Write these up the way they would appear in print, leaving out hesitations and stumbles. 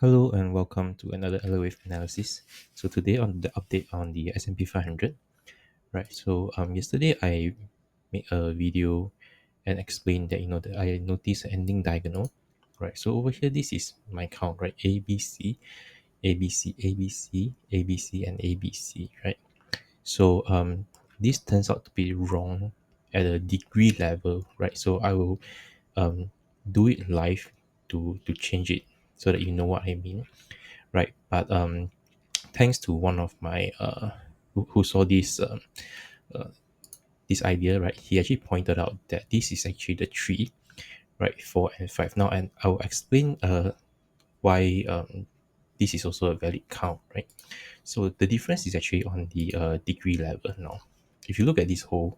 Hello and welcome to another Elliott wave analysis. So today on the update on the S&P 500, right? So yesterday I made a video and explained that that I noticed an ending diagonal, right? So over here this is my count, right? A B C, A B C, A B C, A B C, and A B C, right? So this turns out to be wrong at a degree level, right? So I will um do it live to change it so that you know what I mean, right? But thanks to one of my who saw this idea, right? He actually pointed out that this is actually the tree, right? 4 and 5. Now, and I will explain why this is also a valid count, right? So the difference is actually on the degree level now. If you look at this whole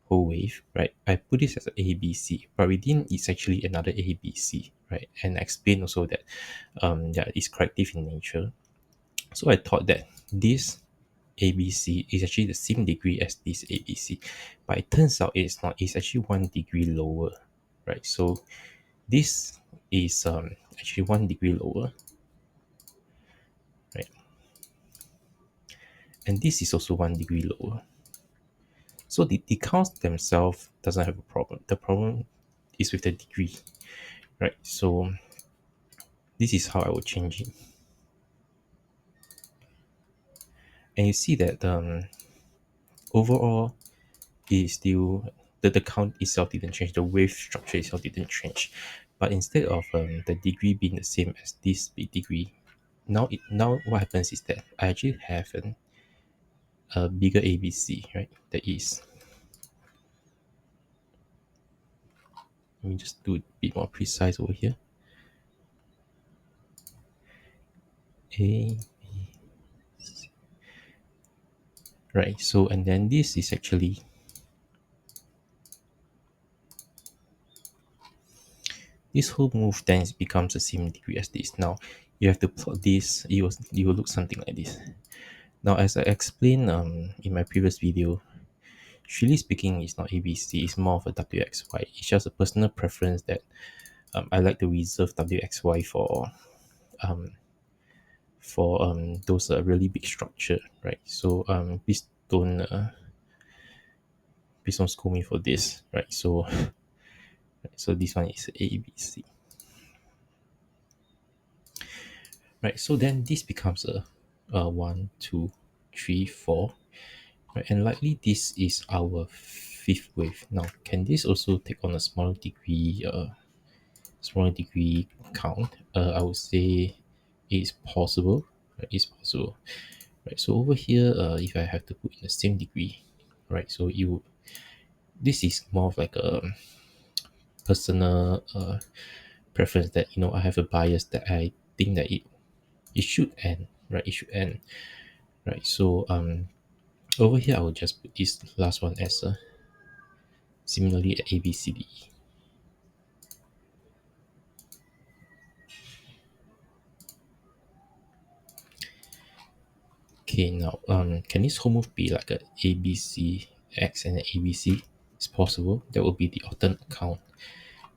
wave, right? I put this as a ABC, but within it's actually another ABC, right? And I explain also that yeah, it's corrective in nature. So I thought that this ABC is actually the same degree as this ABC, but it turns out it's not. It's actually 1 degree lower, right? So this is actually 1 degree lower, right? And this is also 1 degree lower. So the counts themselves doesn't have a problem. The problem is with the degree, right? So this is how I would change it, and you see that overall it is still the count itself didn't change, the wave structure itself didn't change, but instead of the degree being the same as this big degree, now what happens is that I actually have a bigger ABC, right? That is, let me just do it a bit more precise over here. A, right? So and then this is actually this whole move then becomes the same degree as this. Now you have to plot this. You will look something like this. Now, as I explained in my previous video, truly speaking, it's not ABC, it's more of a WXY. It's just a personal preference that I like to reserve WXY for those really big structure, right? So please don't scold me for this, right? So so this one is ABC, right? So then this becomes a 1, 2, 3, 4, right? And likely this is our fifth wave. Now, can this also take on a smaller degree count? I would say it's possible. Right? It's possible. Right. So over here, if I have to put in the same degree, right? So this is more of like a personal preference that I have a bias that I think that it should end, right? It should end, right? So over here I will just put this last one as a similarly A B C D E. Okay, now can this whole move be like a ABC X and an ABC? It's possible. That would be the alternate count.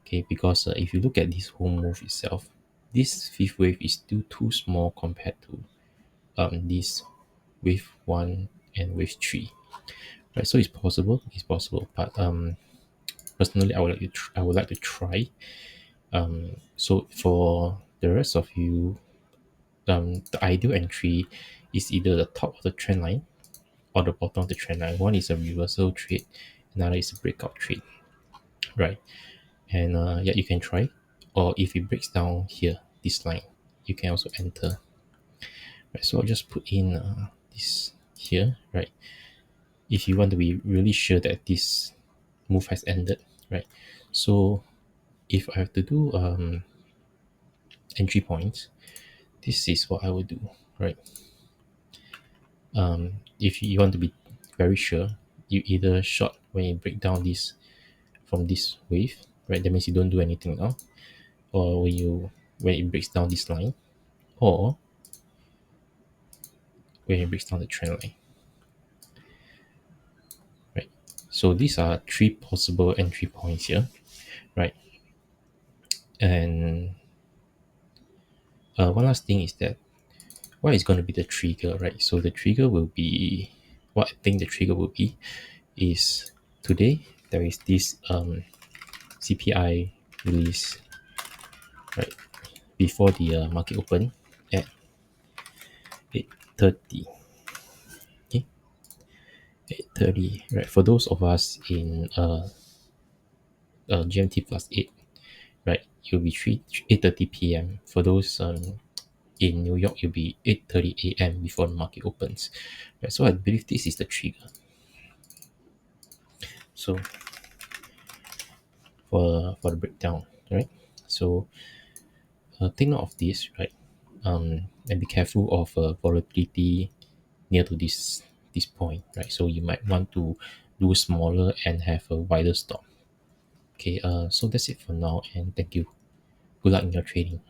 Okay, because if you look at this whole move itself, this fifth wave is still too small compared to this wave one and wave three. Right, so it's possible. It's possible, but personally, I would like to try. So for the rest of you, the ideal entry is either the top of the trend line or the bottom of the trend line. One is a reversal trade, another is a breakout trade, right? And yeah, you can try. Or if it breaks down here, this line, you can also enter. Right, so I'll just put in this here, right? If you want to be really sure that this move has ended, right? So if I have to do entry points, this is what I would do, right? If you want to be very sure, you either short when you break down this from this wave, right? That means you don't do anything now, or when it breaks down this line, or when it breaks down the trend line, right? So these are three possible entry points here, right? And one last thing is that what is going to be the trigger, right? So the trigger will be, what I think the trigger will be is today there is this CPI release, right, before the market open at 8:30. Okay, 8:30, right? For those of us in GMT plus 8, right, it'll be 8:30 p.m. For those in New York, it'll be 8:30 a.m. before the market opens. Right, so I believe this is the trigger. So for the breakdown, right? So take note of this, right? And be careful of volatility near to this point, right? So you might want to do smaller and have a wider stop. Okay, so that's it for now, and thank you. Good luck in your trading.